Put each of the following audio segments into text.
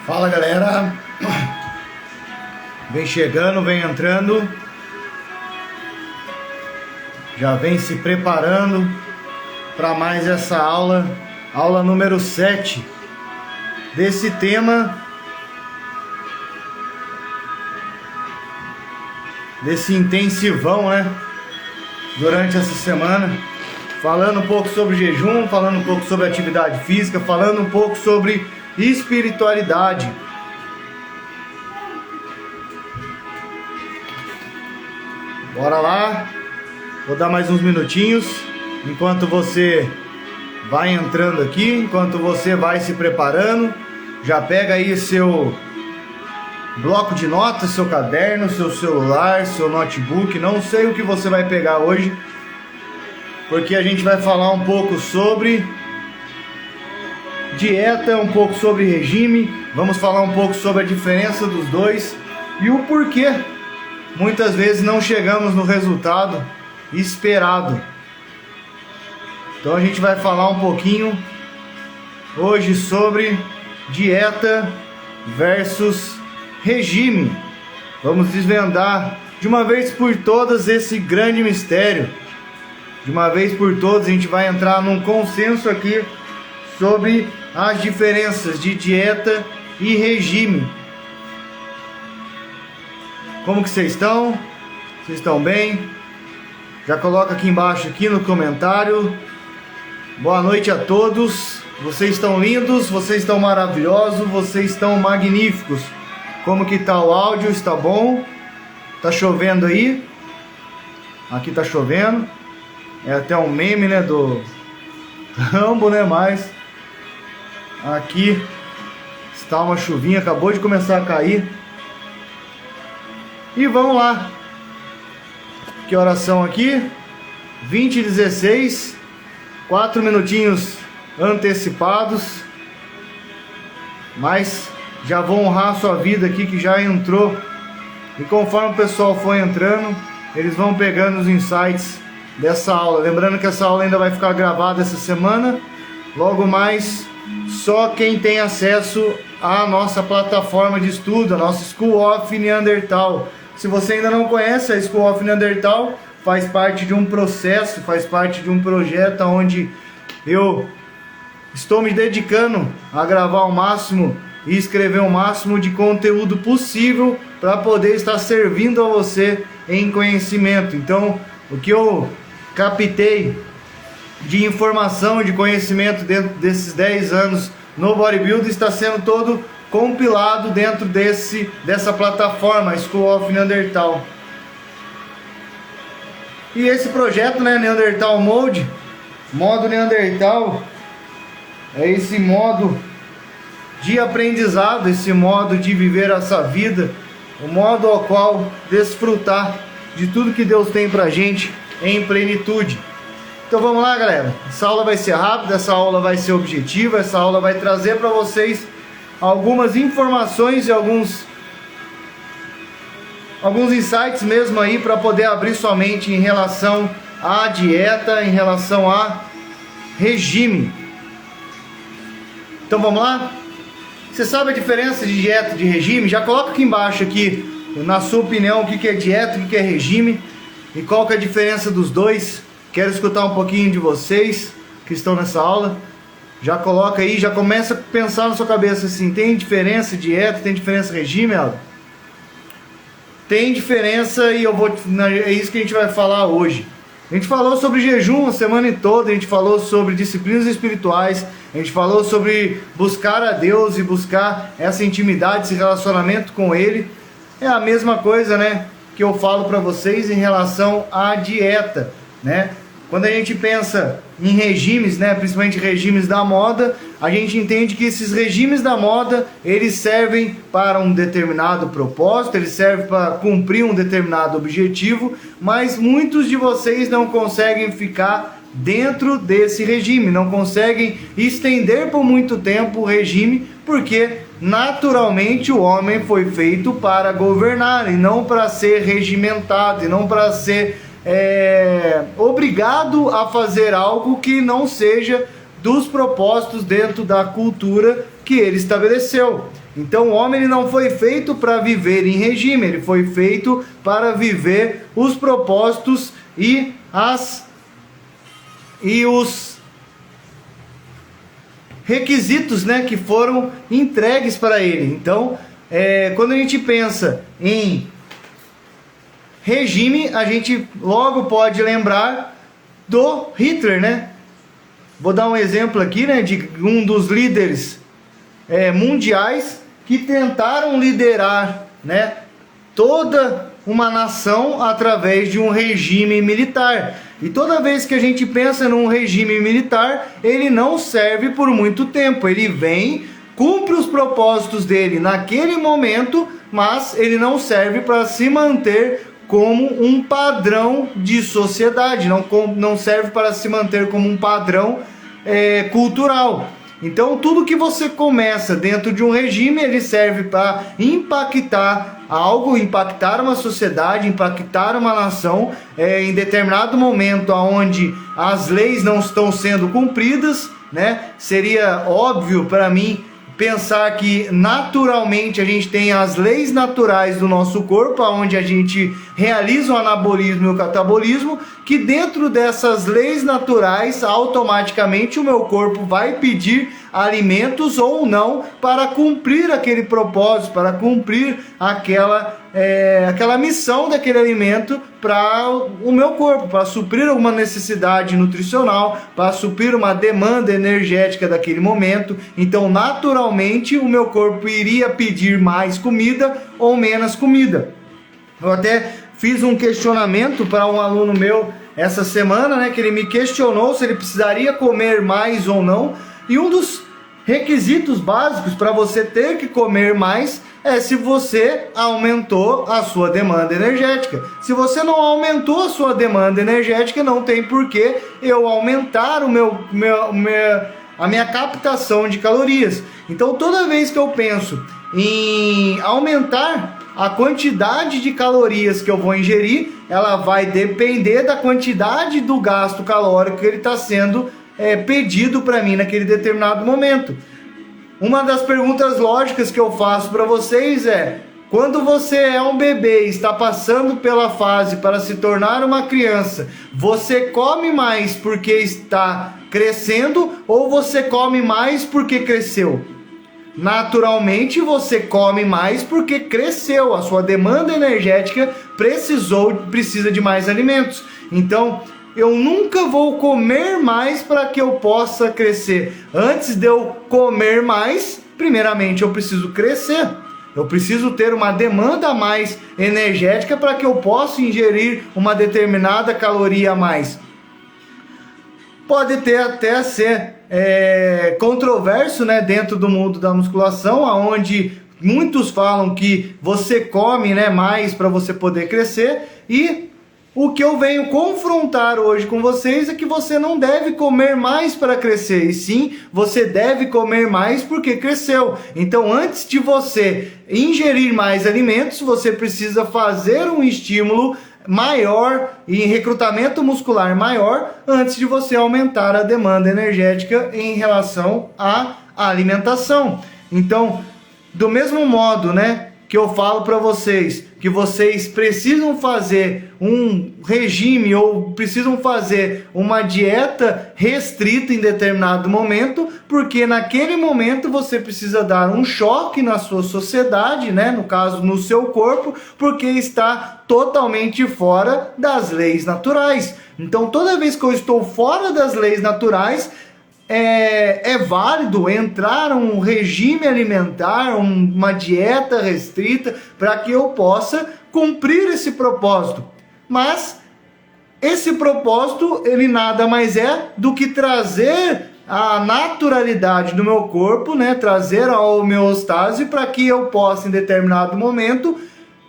Fala galera, vem chegando, vem entrando, já vem se preparando para mais essa aula número 7 desse tema, desse intensivão, né? Durante essa semana, falando um pouco sobre jejum, falando um pouco sobre atividade física, falando um pouco sobre espiritualidade. Bora lá, vou dar mais uns minutinhos enquanto você vai entrando aqui, enquanto você vai se preparando. Já pega aí seu bloco de notas, seu caderno, seu celular, seu notebook. Não sei o que você vai pegar hoje, porque a gente vai falar um pouco sobre dieta, um pouco sobre regime. Vamos falar um pouco sobre a diferença dos dois e o porquê muitas vezes não chegamos no resultado esperado. Então a gente vai falar um pouquinho hoje sobre dieta versus regime. Vamos desvendar de uma vez por todas esse grande mistério. De uma vez por todas a gente vai entrar num consenso aqui sobre as diferenças de dieta e regime. Como que vocês estão? Vocês estão bem? Já coloca aqui embaixo aqui no comentário. Boa noite a todos. Vocês estão lindos, vocês estão maravilhosos, vocês estão magníficos. Como que tá o áudio? Está bom? Tá chovendo aí? Aqui tá chovendo. É até um meme, né, do Rambo, né, mas aqui está uma chuvinha, acabou de começar a cair. E vamos lá. Que oração aqui? 20:16, 4 minutinhos antecipados, mas já vou honrar a sua vida aqui que já entrou. E conforme o pessoal for entrando, eles vão pegando os insights dessa aula. Lembrando que essa aula ainda vai ficar gravada essa semana. Logo mais, só quem tem acesso à nossa plataforma de estudo, a nossa School of Neanderthal. Se você ainda não conhece, a School of Neanderthal faz parte de um processo, faz parte de um projeto onde eu estou me dedicando a gravar o máximo e escrever o máximo de conteúdo possível para poder estar servindo a você em conhecimento. Então, o que eu captei de informação e de conhecimento dentro desses 10 anos no bodybuilding está sendo todo compilado dentro dessa plataforma School of Neanderthal. E esse projeto, né, Neanderthal Mode, modo Neanderthal, é esse modo de aprendizado, esse modo de viver essa vida, o modo ao qual desfrutar de tudo que Deus tem pra gente em plenitude. Então vamos lá, galera. Essa aula vai ser rápida, essa aula vai ser objetiva, essa aula vai trazer para vocês algumas informações e alguns insights mesmo aí para poder abrir sua mente em relação à dieta, em relação a regime. Então vamos lá? Você sabe a diferença de dieta e de regime? Já coloca aqui embaixo aqui, na sua opinião, o que é dieta, o que é regime e qual que é a diferença dos dois. Quero escutar um pouquinho de vocês que estão nessa aula. Já coloca aí, já começa a pensar na sua cabeça assim: tem diferença dieta, tem diferença regime, Aldo? Tem diferença e é isso que a gente vai falar hoje. A gente falou sobre jejum a semana toda, a gente falou sobre disciplinas espirituais, a gente falou sobre buscar a Deus e buscar essa intimidade, esse relacionamento com Ele. É a mesma coisa, né, que eu falo para vocês em relação à dieta, né? Quando a gente pensa em regimes, né, principalmente regimes da moda, a gente entende que esses regimes da moda, eles servem para um determinado propósito, eles servem para cumprir um determinado objetivo, mas muitos de vocês não conseguem ficar dentro desse regime, não conseguem estender por muito tempo o regime, porque naturalmente o homem foi feito para governar e não para ser regimentado, e não para ser obrigado a fazer algo que não seja dos propósitos dentro da cultura que ele estabeleceu. Então o homem ele não foi feito para viver em regime, ele foi feito para viver os propósitos e os requisitos, né, que foram entregues para ele. Então, quando a gente pensa em regime, a gente logo pode lembrar do Hitler, né? Vou dar um exemplo aqui, né, de um dos líderes mundiais que tentaram liderar, né, toda uma nação através de um regime militar. E toda vez que a gente pensa num regime militar, ele não serve por muito tempo. Ele vem, cumpre os propósitos dele naquele momento, mas ele não serve para se manter como um padrão de sociedade, não serve para se manter como um padrão cultural. Então tudo que você começa dentro de um regime, ele serve para impactar algo, impactar uma sociedade, impactar uma nação, em determinado momento onde as leis não estão sendo cumpridas, né? Seria óbvio para mim pensar que naturalmente a gente tem as leis naturais do nosso corpo, onde a gente realiza o anabolismo e o catabolismo, que dentro dessas leis naturais, automaticamente o meu corpo vai pedir alimentos ou não para cumprir aquele propósito, para cumprir aquela missão daquele alimento para o meu corpo, para suprir alguma necessidade nutricional, para suprir uma demanda energética daquele momento. Então, naturalmente, o meu corpo iria pedir mais comida ou menos comida. Eu até fiz um questionamento para um aluno meu essa semana, né, que ele me questionou se ele precisaria comer mais ou não, e um dos requisitos básicos para você ter que comer mais é se você aumentou a sua demanda energética. Se você não aumentou a sua demanda energética, não tem por que eu aumentar a minha captação de calorias. Então toda vez que eu penso em aumentar a quantidade de calorias que eu vou ingerir, ela vai depender da quantidade do gasto calórico que ele está sendo pedido para mim naquele determinado momento. Uma das perguntas lógicas que eu faço para vocês é: quando você é um bebê e está passando pela fase para se tornar uma criança, você come mais porque está crescendo ou você come mais porque cresceu? Naturalmente você come mais porque cresceu, a sua demanda energética precisa de mais alimentos. Então eu nunca vou comer mais para que eu possa crescer. Antes de eu comer mais, primeiramente eu preciso crescer. Eu preciso ter uma demanda a mais energética para que eu possa ingerir uma determinada caloria a mais. Pode ter até ser controverso, né, dentro do mundo da musculação, onde muitos falam que você come, né, mais para você poder crescer, e o que eu venho confrontar hoje com vocês é que você não deve comer mais para crescer, e sim, você deve comer mais porque cresceu. Então, antes de você ingerir mais alimentos, você precisa fazer um estímulo maior e recrutamento muscular maior antes de você aumentar a demanda energética em relação à alimentação. Então, do mesmo modo, né, que eu falo para vocês que vocês precisam fazer um regime ou precisam fazer uma dieta restrita em determinado momento, porque naquele momento você precisa dar um choque na sua sociedade, né? No caso, no seu corpo, porque está totalmente fora das leis naturais. Então, toda vez que eu estou fora das leis naturais, é válido entrar um regime alimentar, uma dieta restrita, para que eu possa cumprir esse propósito. Mas esse propósito, ele nada mais é do que trazer a naturalidade do meu corpo, né? Trazer a homeostase para que eu possa, em determinado momento,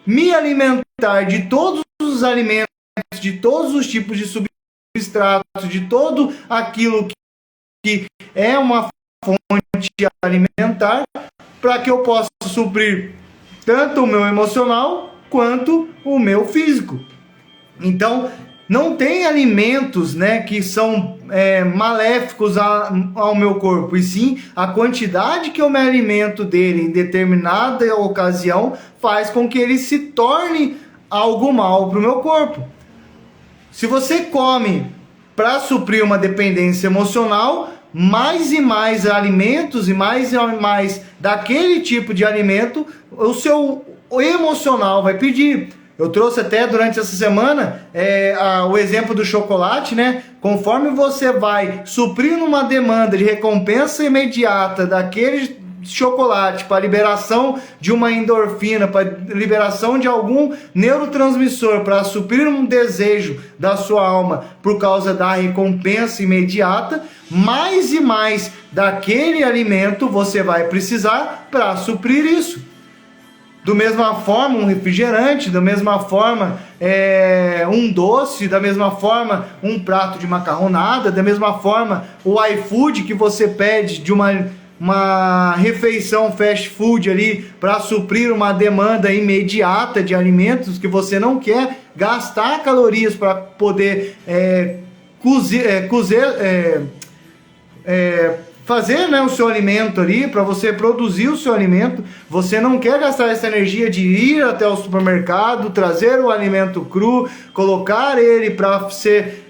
me alimentar de todos os alimentos, de todos os tipos de substratos, de todo aquilo que é uma fonte alimentar, para que eu possa suprir tanto o meu emocional quanto o meu físico. Então, não tem alimentos, né, que são maléficos ao meu corpo, e sim a quantidade que eu me alimento dele em determinada ocasião faz com que ele se torne algo mal para o meu corpo. Se você come para suprir uma dependência emocional, mais e mais alimentos e mais daquele tipo de alimento, o seu emocional vai pedir. Eu trouxe até durante essa semana o exemplo do chocolate, né? Conforme você vai suprindo uma demanda de recompensa imediata daquele chocolate para liberação de uma endorfina, para liberação de algum neurotransmissor, para suprir um desejo da sua alma por causa da recompensa imediata, mais e mais daquele alimento você vai precisar para suprir isso. Da mesma forma, um refrigerante, da mesma forma, um doce, da mesma forma, um prato de macarronada, da mesma forma, o iFood que você pede de uma refeição fast food ali para suprir uma demanda imediata de alimentos que você não quer gastar calorias para poder fazer, né, o seu alimento ali, para você produzir o seu alimento. Você não quer gastar essa energia de ir até o supermercado, trazer o alimento cru, colocar ele para ser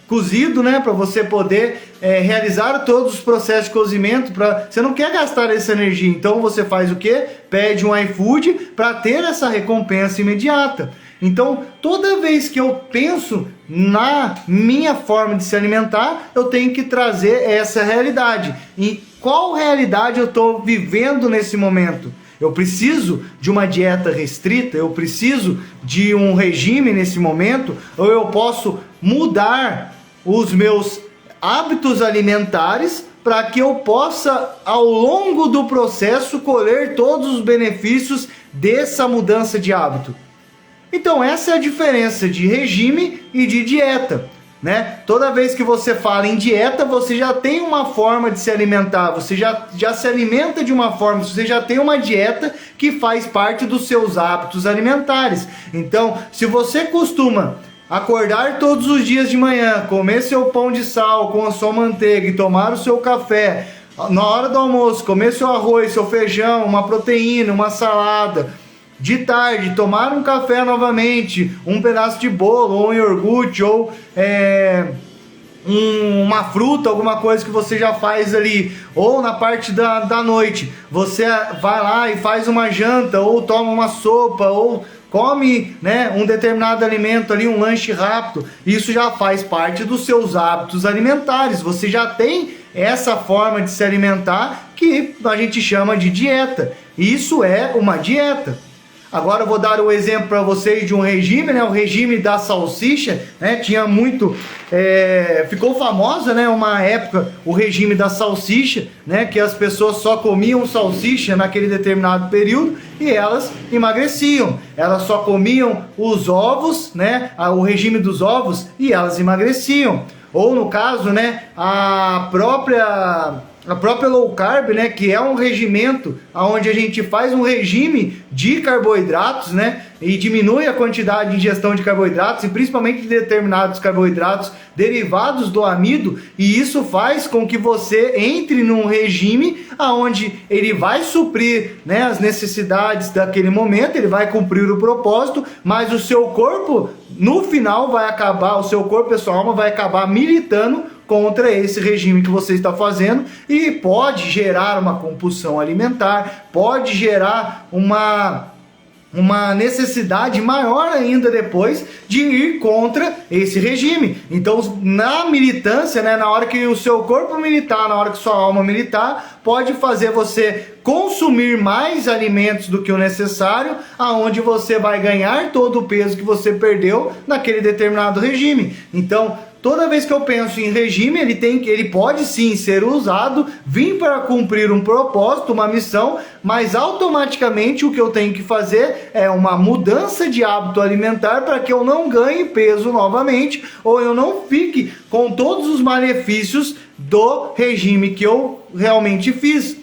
cozido, né, para você poder realizar todos os processos de cozimento. Você não quer gastar essa energia, então você faz o quê? Pede um iFood para ter essa recompensa imediata. Então, toda vez que eu penso na minha forma de se alimentar, eu tenho que trazer essa realidade. E qual realidade eu estou vivendo nesse momento? Eu preciso de uma dieta restrita? Eu preciso de um regime nesse momento? Ou eu posso mudar os meus hábitos alimentares para que eu possa, ao longo do processo, colher todos os benefícios dessa mudança de hábito? Então essa é a diferença de regime e de dieta, né? Toda vez que você fala em dieta, você já tem uma forma de se alimentar, você já se alimenta de uma forma, você já tem uma dieta que faz parte dos seus hábitos alimentares. Então, se você costuma acordar todos os dias de manhã, comer seu pão de sal com a sua manteiga e tomar o seu café, na hora do almoço, comer seu arroz, seu feijão, uma proteína, uma salada, de tarde, tomar um café novamente, um pedaço de bolo, ou um iogurte, ou uma fruta, alguma coisa que você já faz ali, ou na parte da noite, você vai lá e faz uma janta, ou toma uma sopa, ou come, né, um determinado alimento ali, um lanche rápido. Isso já faz parte dos seus hábitos alimentares. Você já tem essa forma de se alimentar que a gente chama de dieta. Isso é uma dieta. Agora eu vou dar o exemplo para vocês de um regime, né? O regime da salsicha, né? Tinha muito, ficou famosa, né? Uma época o regime da salsicha, né? Que as pessoas só comiam salsicha naquele determinado período e elas emagreciam. Elas só comiam os ovos, né? O regime dos ovos, e elas emagreciam. Ou no caso, né? A própria low carb, né, que é um regimento onde a gente faz um regime de carboidratos, né, e diminui a quantidade de ingestão de carboidratos, e principalmente de determinados carboidratos derivados do amido, e isso faz com que você entre num regime onde ele vai suprir, né, as necessidades daquele momento, ele vai cumprir o propósito, mas o seu corpo, no final, vai acabar, o seu corpo e a sua alma vai acabar militando contra esse regime que você está fazendo, e pode gerar uma compulsão alimentar, pode gerar uma necessidade maior ainda depois de ir contra esse regime. Então, na militância, né, na hora que o seu corpo militar, na hora que sua alma militar, pode fazer você consumir mais alimentos do que o necessário, aonde você vai ganhar todo o peso que você perdeu naquele determinado regime. Então, toda vez que eu penso em regime, ele pode sim ser usado, vir para cumprir um propósito, uma missão, mas automaticamente o que eu tenho que fazer é uma mudança de hábito alimentar para que eu não ganhe peso novamente, ou eu não fique com todos os malefícios do regime que eu realmente fiz.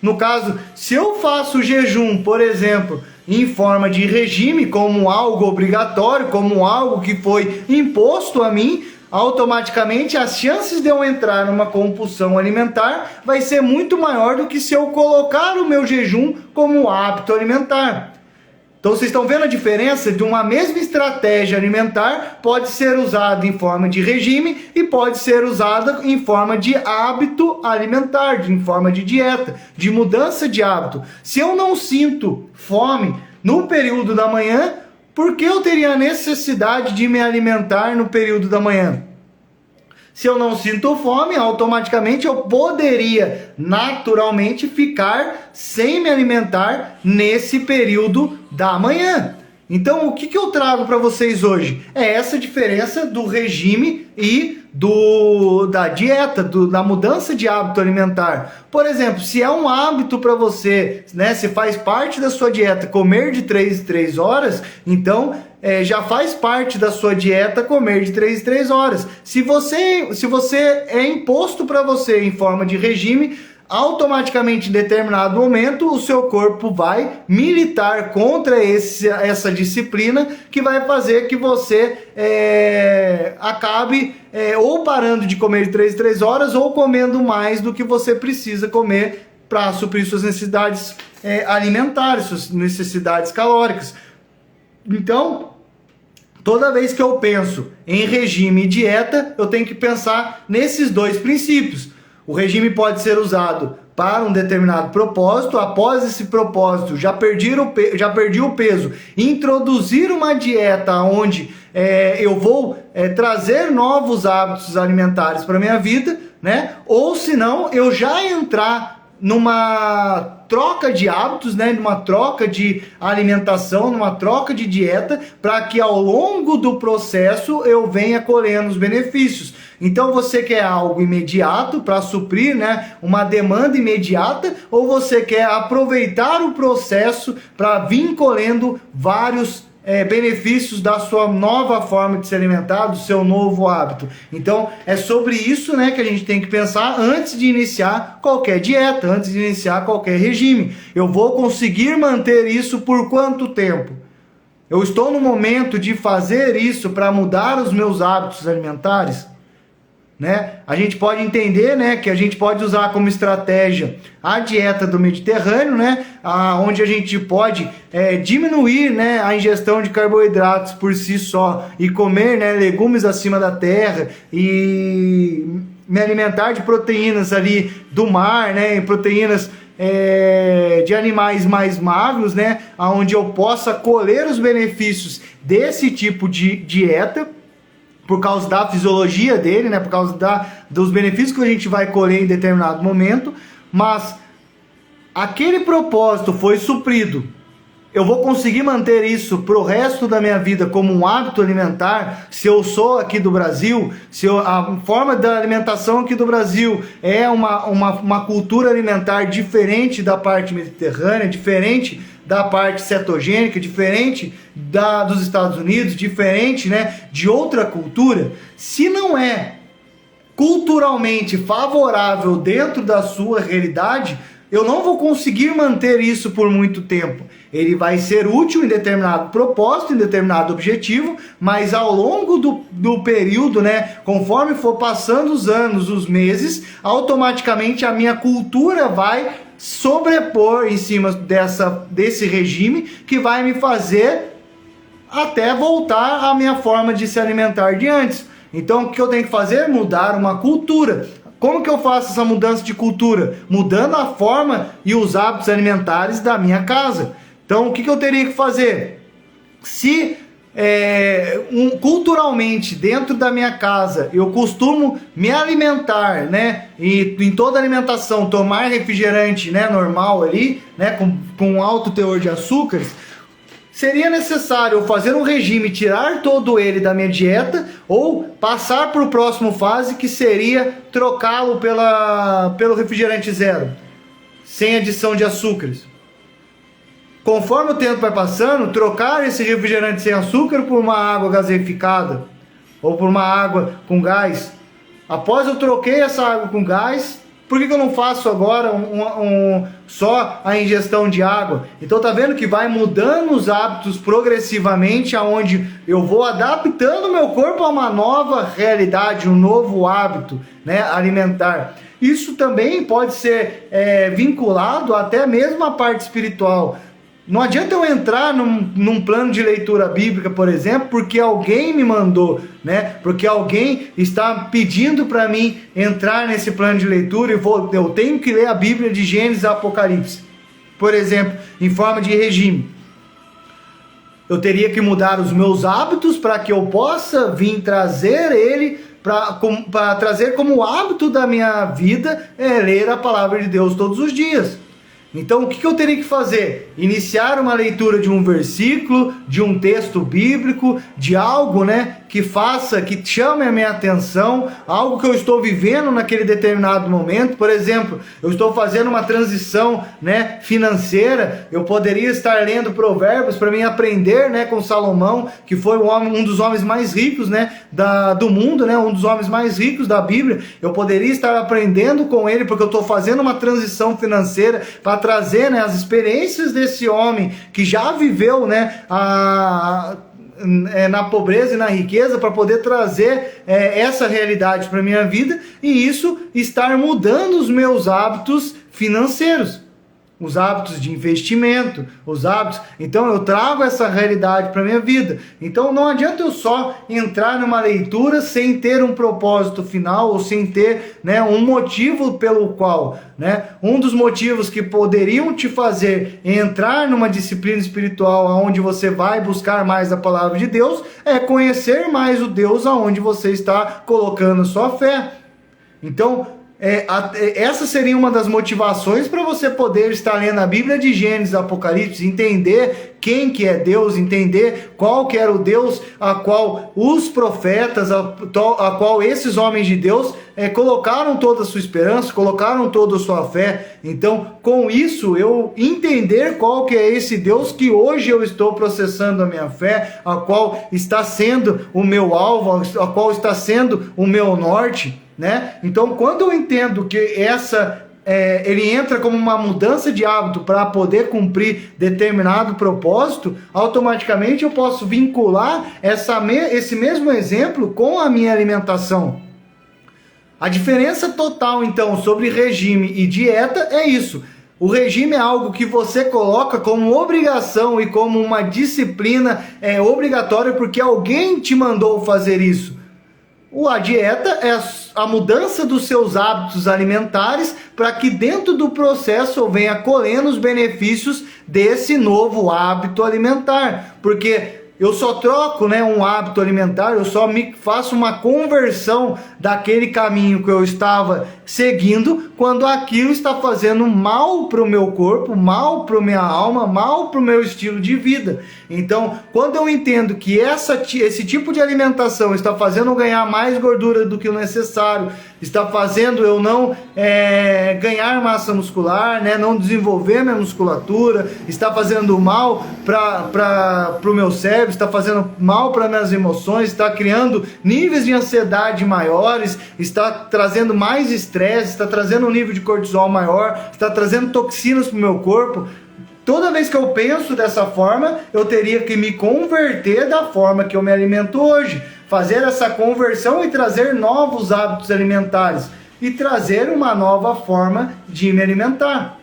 No caso, se eu faço o jejum, por exemplo, em forma de regime, como algo obrigatório, como algo que foi imposto a mim, automaticamente as chances de eu entrar numa compulsão alimentar vai ser muito maior do que se eu colocar o meu jejum como hábito alimentar. Então vocês estão vendo a diferença de uma mesma estratégia alimentar pode ser usada em forma de regime e pode ser usada em forma de hábito alimentar, em forma de dieta, de mudança de hábito. Se eu não sinto fome no período da manhã, por que eu teria a necessidade de me alimentar no período da manhã? Se eu não sinto fome, automaticamente eu poderia naturalmente ficar sem me alimentar nesse período da manhã. Então, o que eu trago para vocês hoje? É essa diferença do regime e da dieta, da mudança de hábito alimentar. Por exemplo, se é um hábito para você, né, se faz parte da sua dieta comer de 3 em 3 horas, então já faz parte da sua dieta comer de 3 em 3 horas. Se você é imposto para você em forma de regime, automaticamente em determinado momento o seu corpo vai militar contra essa disciplina, que vai fazer que você acabe ou parando de comer de 3 em 3 horas ou comendo mais do que você precisa comer para suprir suas necessidades alimentares, suas necessidades calóricas. Então, toda vez que eu penso em regime e dieta, eu tenho que pensar nesses dois princípios. O regime pode ser usado para um determinado propósito. Após esse propósito, já perdi o peso, introduzir uma dieta onde eu vou trazer novos hábitos alimentares para a minha vida, né? Ou se não, eu já entrar numa troca de hábitos, né, numa troca de alimentação, numa troca de dieta, para que ao longo do processo eu venha colhendo os benefícios. Então você quer algo imediato para suprir, né, uma demanda imediata, ou você quer aproveitar o processo para vir colhendo vários benefícios da sua nova forma de se alimentar, do seu novo hábito. Então é sobre isso, né, que a gente tem que pensar antes de iniciar qualquer dieta, antes de iniciar qualquer regime. Eu vou conseguir manter isso por quanto tempo? Eu estou no momento de fazer isso para mudar os meus hábitos alimentares? Né? A gente pode entender, né, que a gente pode usar como estratégia a dieta do Mediterrâneo, né, onde a gente pode diminuir, né, a ingestão de carboidratos por si só e comer, né, legumes acima da terra e me alimentar de proteínas ali do mar, né, proteínas de animais mais magros, né, onde eu possa colher os benefícios desse tipo de dieta, por causa da fisiologia dele, né, por causa dos benefícios que a gente vai colher em determinado momento, mas aquele propósito foi suprido. Eu vou conseguir manter isso pro resto da minha vida como um hábito alimentar, se eu sou aqui do Brasil, a forma da alimentação aqui do Brasil é uma cultura alimentar diferente da parte mediterrânea, diferente da parte cetogênica, diferente dos Estados Unidos, diferente, né, de outra cultura. Se não é culturalmente favorável dentro da sua realidade, eu não vou conseguir manter isso por muito tempo. Ele vai ser útil em determinado propósito, em determinado objetivo, mas ao longo do período, né, conforme for passando os anos, os meses, automaticamente a minha cultura vai sobrepor em cima desse regime, que vai me fazer até voltar à minha forma de se alimentar de antes. Então o que eu tenho que fazer? Mudar uma cultura. Como que eu faço essa mudança de cultura? Mudando a forma e os hábitos alimentares da minha casa. Então o que eu teria que fazer? Se culturalmente dentro da minha casa eu costumo me alimentar, né, e em toda alimentação tomar refrigerante, né, normal ali, né, com alto teor de açúcares, seria necessário fazer um regime, tirar todo ele da minha dieta, ou passar para o próximo fase, que seria trocá-lo pelo refrigerante zero, sem adição de açúcares. Conforme o tempo vai passando, trocar esse refrigerante sem açúcar por uma água gaseificada ou por uma água com gás. Após eu troquei essa água com gás, Por que eu não faço agora só a ingestão de água? Então tá vendo que vai mudando os hábitos progressivamente, aonde eu vou adaptando o meu corpo a uma nova realidade, um novo hábito, né, alimentar. Isso também pode ser vinculado até mesmo à parte espiritual. Não adianta eu entrar num plano de leitura bíblica, por exemplo, porque alguém me mandou, né? Porque alguém está pedindo para mim entrar nesse plano de leitura e eu tenho que ler a Bíblia de Gênesis a Apocalipse, por exemplo, em forma de regime. Eu teria que mudar os meus hábitos para que eu possa vir trazer ele, para trazer como hábito da minha vida ler a palavra de Deus todos os dias. Então, o que eu teria que fazer? Iniciar uma leitura de um versículo, de um texto bíblico, de algo, né, que chame a minha atenção, algo que eu estou vivendo naquele determinado momento. Por exemplo, eu estou fazendo uma transição, né, financeira, eu poderia estar lendo Provérbios para mim aprender, né, com Salomão, que foi um dos homens mais ricos, né, do mundo, né, um dos homens mais ricos da Bíblia. Eu poderia estar aprendendo com ele, porque eu estou fazendo uma transição financeira para trazer, né, as experiências desse homem que já viveu, né, na pobreza e na riqueza, para poder trazer essa realidade para a minha vida, e isso estar mudando os meus hábitos financeiros, os hábitos de investimento, os hábitos. Então eu trago essa realidade para minha vida. Então não adianta eu só entrar numa leitura sem ter um propósito final, ou sem ter, né, um motivo pelo qual, né, um dos motivos que poderiam te fazer entrar numa disciplina espiritual onde você vai buscar mais a palavra de Deus é conhecer mais o Deus aonde você está colocando sua fé. Então essa seria uma das motivações para você poder estar lendo a Bíblia de Gênesis, Apocalipse, entender quem que é Deus, entender qual que era o Deus a qual os profetas, a qual esses homens de Deus colocaram toda a sua esperança, colocaram toda a sua fé. Então, com isso, eu entender qual que é esse Deus que hoje eu estou processando a minha fé, a qual está sendo o meu alvo, a qual está sendo o meu norte, né? Então, quando eu entendo que ele entra como uma mudança de hábito para poder cumprir determinado propósito, automaticamente eu posso vincular esse mesmo exemplo com a minha alimentação. A diferença total, então, sobre regime e dieta é isso. O regime é algo que você coloca como obrigação e como uma disciplina obrigatória porque alguém te mandou fazer isso. A dieta é a mudança dos seus hábitos alimentares para que dentro do processo eu venha colhendo os benefícios desse novo hábito alimentar. Porque eu só troco, né, um hábito alimentar, eu só faço uma conversão daquele caminho que eu estava seguindo quando aquilo está fazendo mal para o meu corpo, mal para a minha alma, mal para o meu estilo de vida. Então, quando eu entendo que esse tipo de alimentação está fazendo eu ganhar mais gordura do que o necessário, está fazendo eu não ganhar massa muscular, né, não desenvolver minha musculatura, está fazendo mal para o meu cérebro, está fazendo mal para minhas emoções, está criando níveis de ansiedade maiores, está trazendo mais estresse, está trazendo um nível de cortisol maior, está trazendo toxinas para o meu corpo. Toda vez que eu penso dessa forma, eu teria que me converter da forma que eu me alimento hoje, fazer essa conversão e trazer novos hábitos alimentares e trazer uma nova forma de me alimentar.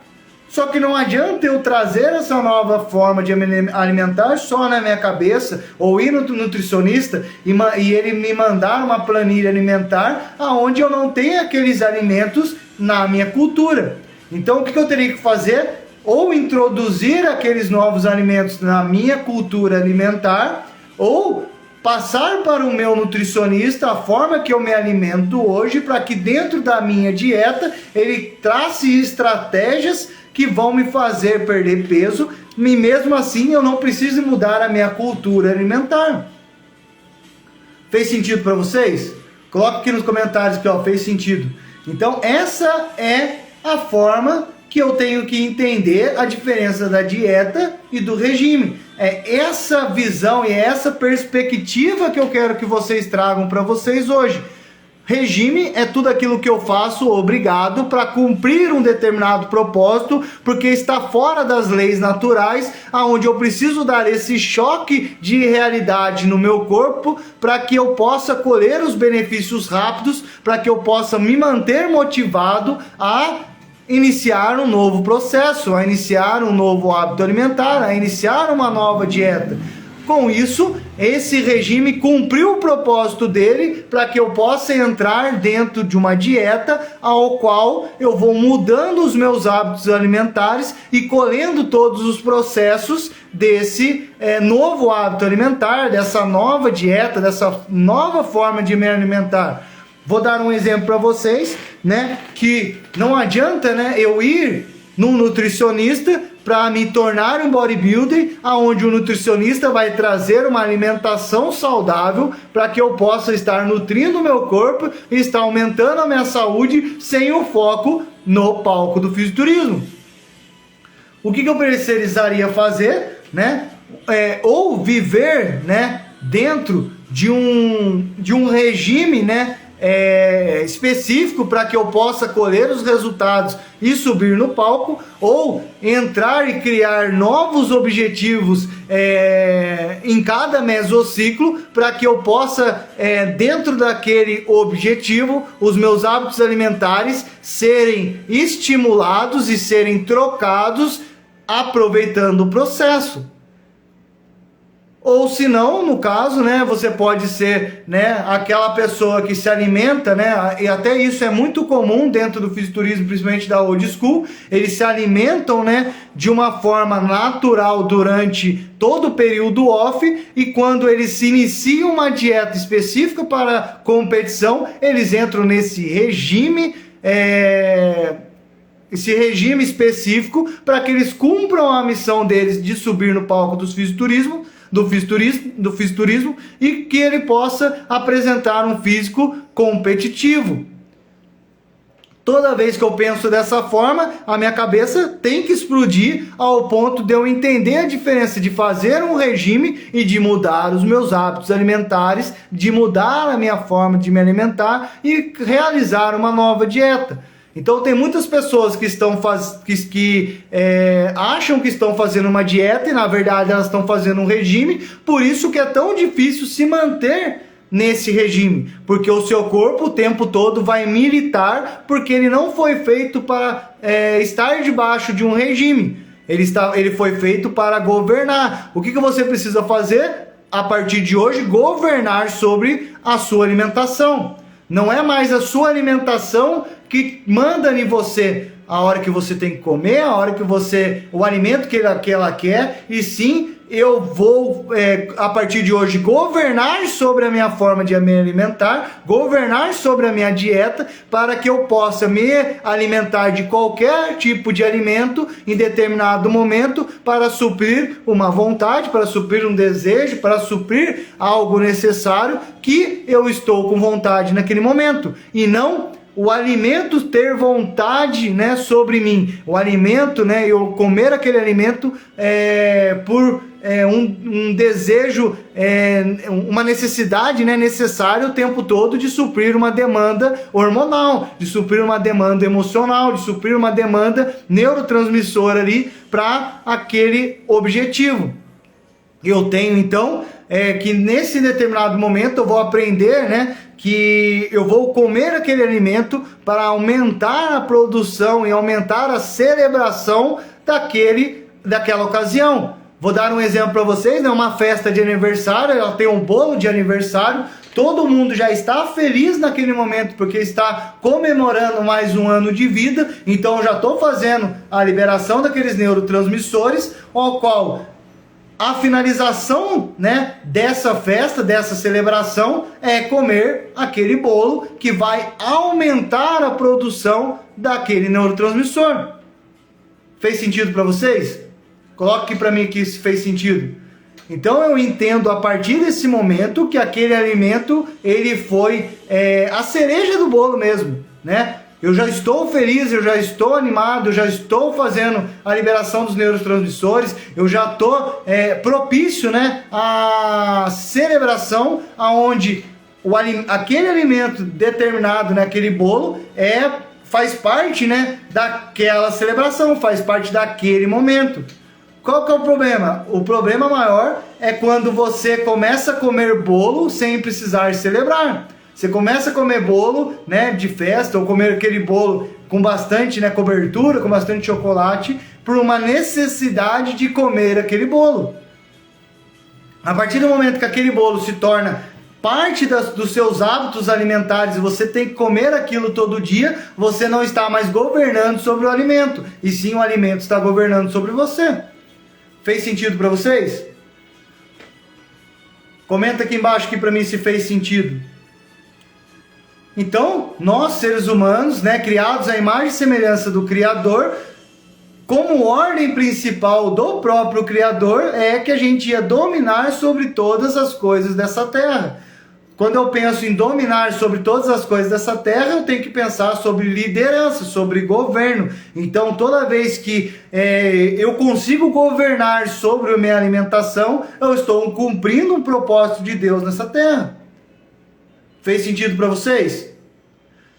Só que não adianta eu trazer essa nova forma de me alimentar só na minha cabeça, ou ir no nutricionista e ele me mandar uma planilha alimentar onde eu não tenho aqueles alimentos na minha cultura. Então o que eu teria que fazer? Ou introduzir aqueles novos alimentos na minha cultura alimentar, ou passar para o meu nutricionista a forma que eu me alimento hoje, para que dentro da minha dieta ele trace estratégias que vão me fazer perder peso, e mesmo assim eu não preciso mudar a minha cultura alimentar. Fez sentido para vocês? Coloca aqui nos comentários que fez sentido. Então essa é a forma que eu tenho que entender a diferença da dieta e do regime. É essa visão e essa perspectiva que eu quero que vocês tragam para vocês hoje. Regime é tudo aquilo que eu faço obrigado para cumprir um determinado propósito, porque está fora das leis naturais, aonde eu preciso dar esse choque de realidade no meu corpo para que eu possa colher os benefícios rápidos, para que eu possa me manter motivado a iniciar um novo processo, a iniciar um novo hábito alimentar, a iniciar uma nova dieta. Com isso, esse regime cumpriu o propósito dele para que eu possa entrar dentro de uma dieta ao qual eu vou mudando os meus hábitos alimentares e colhendo todos os processos desse novo hábito alimentar, dessa nova dieta, dessa nova forma de me alimentar. Vou dar um exemplo para vocês, né, que não adianta, né, eu ir num nutricionista para me tornar um bodybuilder, aonde o nutricionista vai trazer uma alimentação saudável para que eu possa estar nutrindo o meu corpo e estar aumentando a minha saúde sem o foco no palco do fisiculturismo. O que eu precisaria fazer, né? Ou viver, né, dentro de um regime, né, específico para que eu possa colher os resultados e subir no palco, ou entrar e criar novos objetivos em cada mesociclo para que eu possa, dentro daquele objetivo, os meus hábitos alimentares serem estimulados e serem trocados aproveitando o processo. Ou se não, no caso, né, você pode ser, né, aquela pessoa que se alimenta, né, e até isso é muito comum dentro do fisiculturismo, principalmente da old school, eles se alimentam, né, de uma forma natural durante todo o período off, e quando eles se iniciam uma dieta específica para competição, eles entram nesse regime, esse regime específico para que eles cumpram a missão deles de subir no palco do fisiculturismo e que ele possa apresentar um físico competitivo. Toda vez que eu penso dessa forma, a minha cabeça tem que explodir ao ponto de eu entender a diferença de fazer um regime e de mudar os meus hábitos alimentares, de mudar a minha forma de me alimentar e realizar uma nova dieta. Então tem muitas pessoas que acham que estão fazendo uma dieta e na verdade elas estão fazendo um regime, por isso que é tão difícil se manter nesse regime, porque o seu corpo o tempo todo vai militar, porque ele não foi feito para estar debaixo de um regime, ele foi feito para governar. O que você precisa fazer a partir de hoje? Governar sobre a sua alimentação. Não é mais a sua alimentação que manda em você a hora que você tem que comer, a hora que o alimento que ela quer, e sim, eu vou, a partir de hoje, governar sobre a minha forma de me alimentar, governar sobre a minha dieta, para que eu possa me alimentar de qualquer tipo de alimento em determinado momento, para suprir uma vontade, para suprir um desejo, para suprir algo necessário que eu estou com vontade naquele momento, e não o alimento ter vontade, né, sobre mim. O alimento, né, eu comer aquele alimento por um desejo, uma necessidade, né, necessária o tempo todo de suprir uma demanda hormonal, de suprir uma demanda emocional, de suprir uma demanda neurotransmissora ali para aquele objetivo. Eu tenho então que nesse determinado momento eu vou aprender, né, que eu vou comer aquele alimento para aumentar a produção e aumentar a celebração daquela ocasião. Vou dar um exemplo para vocês, né? Uma festa de aniversário, ela tem um bolo de aniversário, todo mundo já está feliz naquele momento porque está comemorando mais um ano de vida, então eu já estou fazendo a liberação daqueles neurotransmissores, ao qual a finalização, né, dessa festa, dessa celebração, é comer aquele bolo que vai aumentar a produção daquele neurotransmissor. Fez sentido para vocês? Coloque aqui para mim que isso fez sentido. Então eu entendo a partir desse momento que aquele alimento ele foi a cereja do bolo mesmo, né? Eu já estou feliz, eu já estou animado, eu já estou fazendo a liberação dos neurotransmissores, eu já estou propício, né, à celebração, aonde aquele alimento determinado naquele bolo faz parte, né, daquela celebração, faz parte daquele momento. Qual que é o problema? O problema maior é quando você começa a comer bolo sem precisar celebrar. Você começa a comer bolo, né, de festa, ou comer aquele bolo com bastante, né, cobertura, com bastante chocolate, por uma necessidade de comer aquele bolo. A partir do momento que aquele bolo se torna parte dos seus hábitos alimentares e você tem que comer aquilo todo dia, você não está mais governando sobre o alimento, e sim o alimento está governando sobre você. Fez sentido para vocês? Comenta aqui embaixo aqui para mim se fez sentido. Então, nós seres humanos, né, criados à imagem e semelhança do Criador, como ordem principal do próprio Criador, é que a gente ia dominar sobre todas as coisas dessa terra. Quando eu penso em dominar sobre todas as coisas dessa terra, eu tenho que pensar sobre liderança, sobre governo. Então, toda vez que eu consigo governar sobre a minha alimentação, eu estou cumprindo um propósito de Deus nessa terra. Fez sentido para vocês?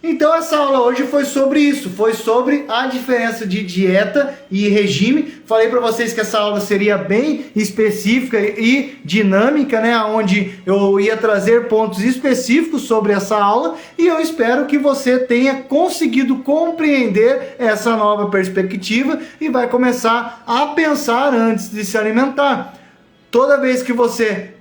Então essa aula hoje foi sobre isso, foi sobre a diferença de dieta e regime. Falei para vocês que essa aula seria bem específica e dinâmica, né, onde eu ia trazer pontos específicos sobre essa aula, e eu espero que você tenha conseguido compreender essa nova perspectiva e vai começar a pensar antes de se alimentar. Toda vez que você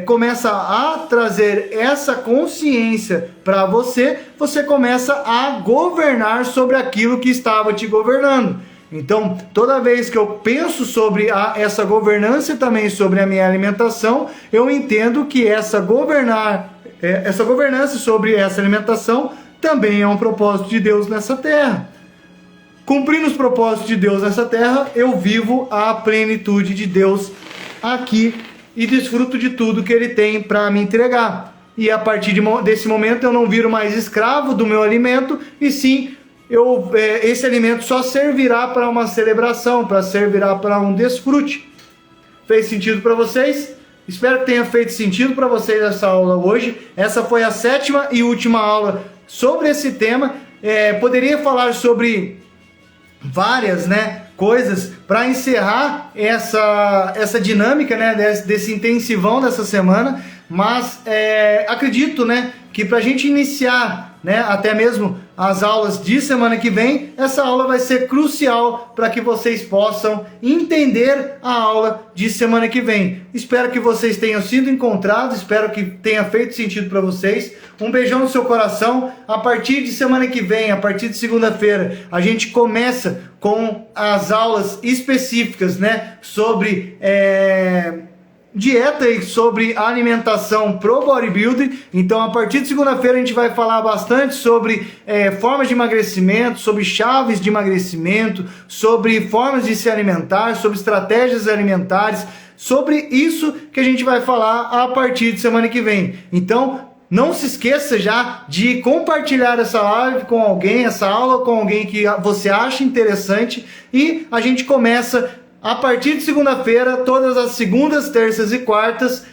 começa a trazer essa consciência para você, você começa a governar sobre aquilo que estava te governando. Então, toda vez que eu penso sobre essa governança também sobre a minha alimentação, eu entendo que essa governança sobre essa alimentação também é um propósito de Deus nessa terra. Cumprindo os propósitos de Deus nessa terra, eu vivo a plenitude de Deus aqui e desfruto de tudo que Ele tem para me entregar. E a partir desse momento eu não viro mais escravo do meu alimento, e sim, esse alimento só servirá para uma celebração, servirá para um desfrute. Fez sentido para vocês? Espero que tenha feito sentido para vocês essa aula hoje. Essa foi a 7ª e última aula sobre esse tema. Poderia falar sobre várias, né, coisas para encerrar essa dinâmica, né, desse intensivão dessa semana, mas acredito, né, que para a gente iniciar, né, até mesmo as aulas de semana que vem, essa aula vai ser crucial para que vocês possam entender a aula de semana que vem. Espero que vocês tenham sido encontrados, espero que tenha feito sentido para vocês. Um beijão no seu coração. A partir de semana que vem, a partir de segunda-feira, a gente começa com as aulas específicas, né, sobre dieta e sobre alimentação pro bodybuilding. Então, a partir de segunda-feira, a gente vai falar bastante sobre formas de emagrecimento, sobre chaves de emagrecimento, sobre formas de se alimentar, sobre estratégias alimentares, sobre isso que a gente vai falar a partir de semana que vem. Então, não se esqueça já de compartilhar essa live com alguém, essa aula com alguém que você acha interessante, e a gente começa a partir de segunda-feira, todas as segundas, terças e quartas,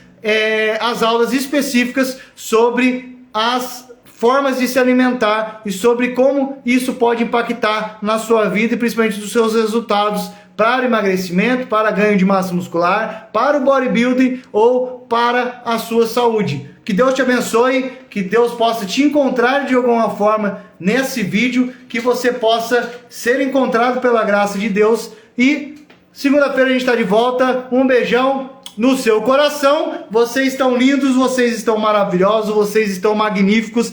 as aulas específicas sobre as formas de se alimentar e sobre como isso pode impactar na sua vida e principalmente nos seus resultados para emagrecimento, para ganho de massa muscular, para o bodybuilding ou para a sua saúde. Que Deus te abençoe, que Deus possa te encontrar de alguma forma nesse vídeo, que você possa ser encontrado pela graça de Deus, e segunda-feira a gente está de volta. Um beijão no seu coração. Vocês estão lindos, vocês estão maravilhosos, vocês estão magníficos.